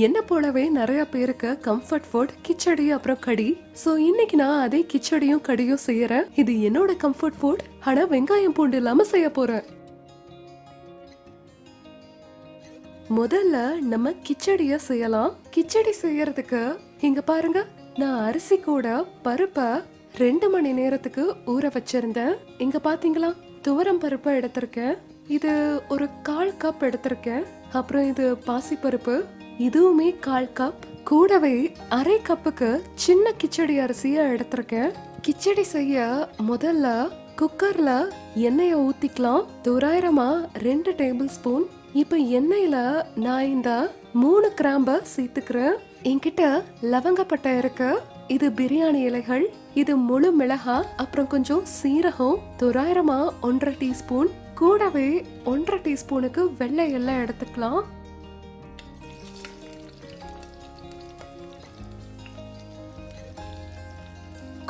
என்ன போலவே நிறைய பேருக்கு கம்ஃபர்ட் ஃபுட் கிச்சடி அப்புறம் கடி. சோ இன்னைக்கு நான் அதே கிச்சடியும் கடியும் செய்யறேன். இது என்னோட கம்ஃபர்ட் ஃபுட். ஆனா வெங்காயம் பூண்டு இல்லாம செய்ய போறேன். முதல்ல நம்ம கிச்சடிய செய்யலாம். கிச்சடி செய்யறதுக்கு இங்க பாருங்க, நான் அரிசி கூட பருப்பை 2 மணி நேரத்துக்கு ஊற வச்சிருந்தேன். இங்க பாத்தீங்களா, துவரம் பருப்பை எடுத்திருக்கேன். இது ஒரு 1/4 கப் எடுத்திருக்கேன். அப்புறம் இது பாசி பருப்பு, இதுவுமே 1/4 கப். கூடவே 1/2 கப்புக்கு சின்ன கிச்சடி அரிசிய எடுத்திருக்கேன். கிச்சடி செய்ய முதல்ல குக்கர்ல எண்ணெயை ஊத்திக்கலாம். தோராயிரமா 2 டேபிள் ஸ்பூன். இப்ப எண்ணெயில நான் இந்த 3 கிராம்ப சேர்த்துக்கிறேன். என்கிட்ட லவங்கப்பட்டை இருக்கு, இது பிரியாணி இலைகள், இது முழு மிளகா, அப்புறம் கொஞ்சம் சீரகம், தோராயிரமா 1/2 டீஸ்பூன். கூடவே 1/2 டீஸ்பூனுக்கு வெள்ளை எல்லாம் எடுத்துக்கலாம்.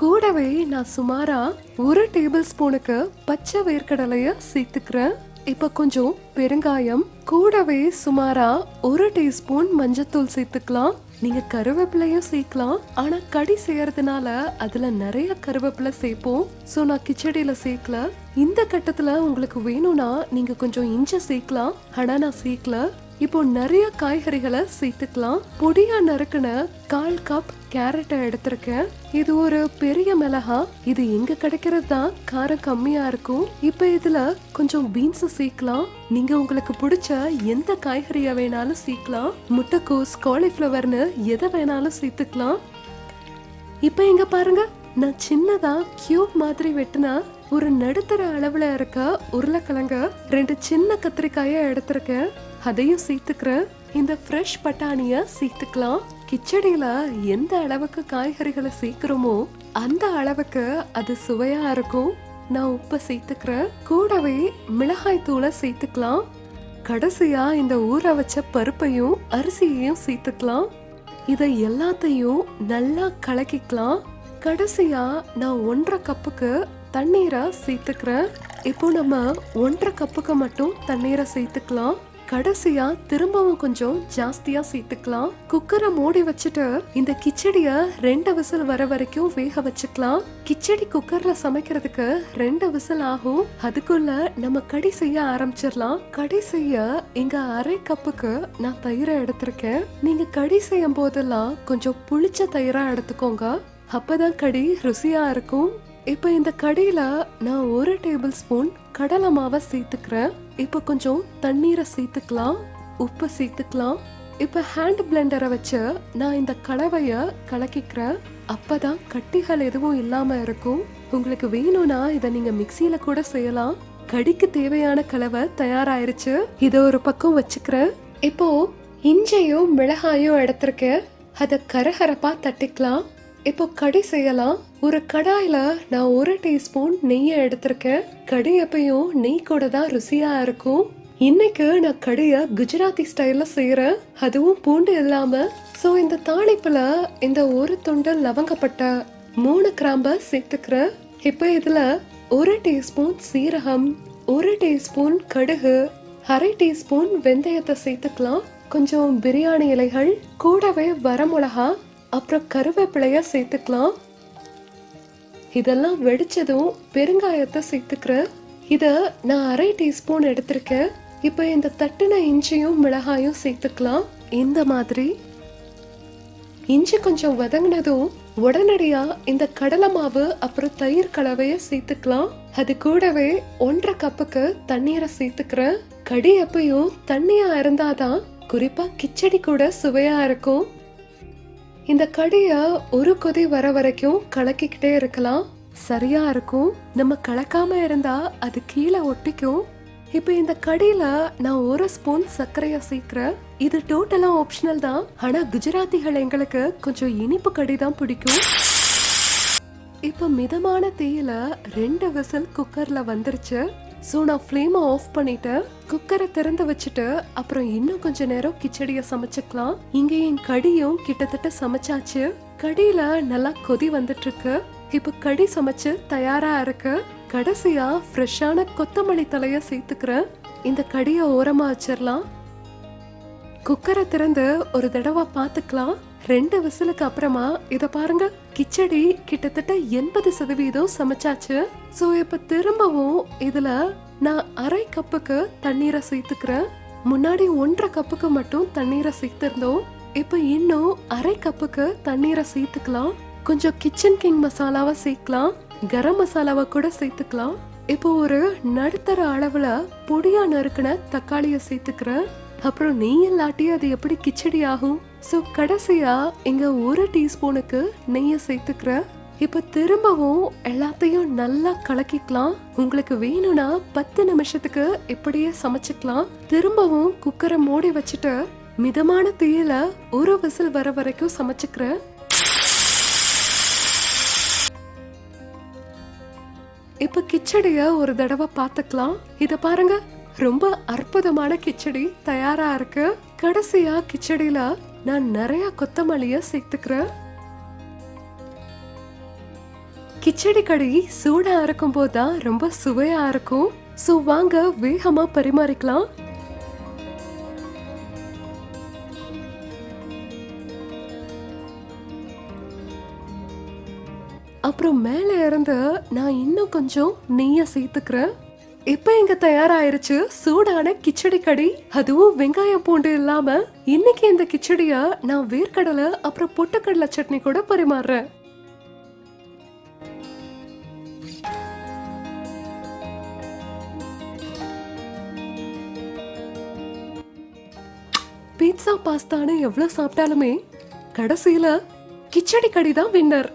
கூடவே நான் சுமாரா 1 டேபிள் ஸ்பூனுக்கு பச்சை வேர்க்கடலைய சேர்த்துக்கிறேன். இப்ப கொஞ்சம் பெருங்காயம், கூடவே சுமாரா 1 டீஸ்பூன் மஞ்சத்தூள் சேர்த்துக்கலாம். நீங்க கருவேப்பிலையும் சேர்க்கலாம். ஆனா கடி செய்யறதுனால அதுல நிறைய கருவேப்பிலை சேர்ப்போம். சோ நான் கிச்சடியில சேர்க்கல. இந்த கட்டத்துல உங்களுக்கு வேணும்னா நீங்க கொஞ்சம் இஞ்சி சேர்க்கலாம். ஆனா நான் சேர்க்கல. இப்போ நிறைய காய்கறிகளை சேர்த்துக்கலாம். பொடியா நறுக்குன 1/4 கப் கேரட்டை எடுத்திருக்கேன். இது ஒரு பெரிய மிளகா. இது எங்க கிடைக்கிறது தான் காரம் கம்மியா இருக்கும். இப்ப இதுல கொஞ்சம் பீன்ஸ் சேர்க்கலாம். நீங்க உங்களுக்கு பிடிச்ச எந்த காய்கறிய வேணாலும் சேர்க்கலாம். முட்டைக்கோஸ், காலிஃபிளவர்னு எதை வேணாலும் சேர்த்துக்கலாம். இப்ப இங்க பாருங்க, நான் சின்னதா கியூப் மாதிரி வெட்டினா ஒரு நடுத்தர அளவுல இருக்க உருளைக்கிழங்க, 2 சின்ன கத்திரிக்காய எடுத்திருக்கேன். அதையும் சேர்த்துக்கிறேன். இந்த ஃப்ரெஷ் பட்டாணிய சேர்த்துக்கலாம். கிச்சடியில எந்த அளவுக்கு காய்கறிகளை சேர்க்கிறோமோ அந்த அளவுக்கு அது சுவையா இருக்கும். நான் உப்பை சேர்த்துக்கிறேன். கூடவே மிளகாய் தூளை சேர்த்துக்கலாம். கடைசியா இந்த ஊற வச்ச பருப்பையும் அரிசியையும் சேர்த்துக்கலாம். இதை எல்லாத்தையும் நல்லா கலக்கிக்கலாம். கடைசியா நான் 1/2 கப்புக்கு தண்ணீரை சேர்த்துக்கிறேன். இப்போ நம்ம 1/2 கப்புக்கு மட்டும் தண்ணீரை சேர்த்துக்கலாம். கடைசியா திரும்பவும் கொஞ்சம் ஜாஸ்தியா சேர்த்துக்கலாம். குக்கரை மூடி வச்சுட்டு இந்த கிச்சடிய 2 விசில் வர வரைக்கும் வேக வச்சுக்கலாம். கிச்சடி குக்கர்ல சமைக்கிறதுக்கு 2 விசில் ஆகும். அதுக்குள்ள நம்ம கடி செய்ய ஆரம்பிச்சிடலாம். கடி செய்ய இங்க 1/2 கப்புக்கு நான் தயிரை எடுத்திருக்கேன். நீங்க கடி செய்யும் போதெல்லாம் கொஞ்சம் புளிச்ச தயிரா எடுத்துக்கோங்க. அப்பதான் கடி ருசியா இருக்கும். இப்ப இந்த கடியில நான் 1 டேபிள் ஸ்பூன் கடலை மாவை சேர்த்துக்கிறேன். இப்ப கொஞ்சம் தண்ணீரை சேர்த்துக்கலாம். உப்பு சேர்த்துக்கலாம். இப்ப ஹேண்ட் பிளெண்டரை வச்சு நான் இந்த கலவைய கலக்கிக்கிறேன். அப்பதான் கட்டிகள் எதுவும் இல்லாம இருக்கும். உங்களுக்கு வேணும்னா இதை நீங்க மிக்சியில கூட செய்யலாம். கடிக்கு தேவையான கலவை தயாராயிருச்சு. இதை ஒரு பக்கம் வச்சுக்கிறேன். இப்போ இஞ்சியும் மிளகாயும் எடுத்திருக்கேன். அதை கரகரப்பா தட்டிக்கலாம். இப்போ கடி செய்யலாம். ஒரு கடாயில நான் 1 டீஸ்பூன் நெய்யை எடுத்திருக்கேன். கடி எப்பயும் நெய் கூட தான் ருசியா இருக்கும். இன்னைக்கு நான் கடிய குஜராத்தி ஸ்டைல்ல செய்யறேன், அதுவும் பூண்டு இல்லாம. சோ இந்த தாளிப்புல இந்த 1 துண்டு லவங்கப்பட்டை, 3 கிராம்ப சேர்த்துக்கிறேன். இப்போ இதுல 1 டீஸ்பூன் சீரகம், 1 டீஸ்பூன் கடுகு, 1/2 டீஸ்பூன் வெந்தயத்தை சேர்த்துக்கலாம். கொஞ்சம் பிரியாணி இலைகள், கூடவே வரமிளகா, அப்புறம் கருவேப்பிலைய சேர்த்துக்கலாம். இதெல்லாம் வெடிச்சதும் பெருங்காயத்தை சேர்த்துக்கிறேன். இத நான் 1/2 டீஸ்பூன் எடுத்திருக்கேன். இப்ப இந்த தட்டுன இஞ்சியும் மிளகாயும் சேர்த்துக்கலாம். இந்த மாதிரி இஞ்சி கொஞ்சம் வதங்கினதும் உடனடியா இந்த கடலை மாவு அப்புறம் தயிர் கலவைய சேர்த்துக்கலாம். அது கூடவே 1/2 கப்புக்கு தண்ணீரை சேர்த்துக்கிறேன். கடி எப்பயும் தண்ணியா இருந்தாதான் குறிப்பா கிச்சடி கூட சுவையா இருக்கும். இந்த கடிய ஒரு கொதி வர வரைக்கும் கலக்கிக்கிட்டே இருக்கலாம். சரியா இருக்கும். நம்ம கலக்காம இருந்தா அது கீழே ஒட்டிக்கும். இப்ப இந்த கடியில நான் 1 ஸ்பூன் சர்க்கரைய சேர்க்கிறேன். இது டோட்டலா ஆப்ஷனல் தான். ஆனா குஜராத்திகள் எங்களுக்கு கொஞ்சம் இனிப்பு கடி தான் பிடிக்கும். இப்ப மிதமான தீயில 2 விசில் குக்கர்ல வந்துருச்சு. சோ நான் ஃப்ளேமை ஆஃப் பண்ணிட்டேன். குக்கரை திறந்து வச்சுட்டு அப்புறம் இன்னும் கொஞ்ச நேரம் கிச்சடிய சமைச்சுக்கலாம். இங்க என் கடியும் கிட்டத்தட்ட சமைச்சாச்சு. கடியில நல்லா கொதி வந்துட்டு இருக்கு. இப்ப கடி சமைச்சு தயாரா இருக்கு. கடைசியா ஃப்ரெஷ்ஷான கொத்தமல்லி தலைய சேர்த்துக்கிறேன். இந்த கடிய ஓரமா வச்சிடலாம். குக்கரை திறந்து ஒரு தடவை பாத்துக்கலாம். 2 விசிலுக்கு அப்புறமா இத பாருங்க, கிச்சடி கிட்டத்தட்ட 80% சமைச்சாச்சு. சோ இப்ப திரும்பவும் இதுல நான் 1/2 கப்புக்கு தண்ணீரை சேர்த்துக்கிறேன். முன்னாடி 1/2 கப்புக்கு மட்டும் தண்ணீரை சேர்த்திருந்தோம். இப்ப இன்னும் 1/2 கப்புக்கு தண்ணீரை சேர்த்துக்கலாம். கொஞ்சம் கிச்சன் கிங் மசாலாவை சேர்க்கலாம், கரம் மசாலாவை கூட சேர்த்துக்கலாம். இப்போ ஒரு நடுத்தர அளவுல பொடியா நறுக்கின தக்காளிய சேர்த்துக்கிறேன். அப்புறம் நெய் இல்லாட்டி அது எப்படி கிச்சடி ஆகும்? சோ கடைசியா இங்க 1 டீஸ்பூனுக்கு நெய்ய சேர்த்துக்கிறேன். இப்ப திரும்பவும் எல்லாத்தையும் நல்லா கலக்கிக்கலாம். உங்களுக்கு வேணும்னா 10 நிமிஷத்துக்கு இப்படியே சமைச்சுக்கலாம். திரும்பவும் குக்கரை மூடி வச்சுட்டு மிதமான தீயில 1 விசில் வர வரைக்கும் சமைச்சுக்கிறேன். இப்ப கிச்சடிய ஒரு தடவை பாத்துக்கலாம். இத பாருங்க, ரொம்ப அற்புதமான கிச்சடி தயாரா இருக்கு. கடைசியா கிச்சடியில நான் நிறைய கொத்தமல்லிய சேர்த்துக்கிறேன். கிச்சடி கடி சூடா இருக்கும் போதுதான் ரொம்ப சுவையா இருக்கும். சோ வாங்க வேகமா பரிமாறிக்கலாம். அப்புறம் மேல இருந்து நான் இன்னும் கொஞ்சம் நெய்ய சேர்த்துக்கிறேன். இப்ப இங்க தயாராயிருச்சு சூடான கிச்சடி கடி, அதுவும் வெங்காயம் பூண்டு இல்லாம. இன்னைக்கு இந்த கிச்சடிய நான் வேர்க்கடலை அப்புறம் பொட்டுக்கடலை சட்னி கூட பரிமாறுறேன். பீட்சா பாஸ்தான்னு எவ்வளவு சாப்பிட்டாலுமே கடைசியில கிச்சடி கடி தான் வின்னர்.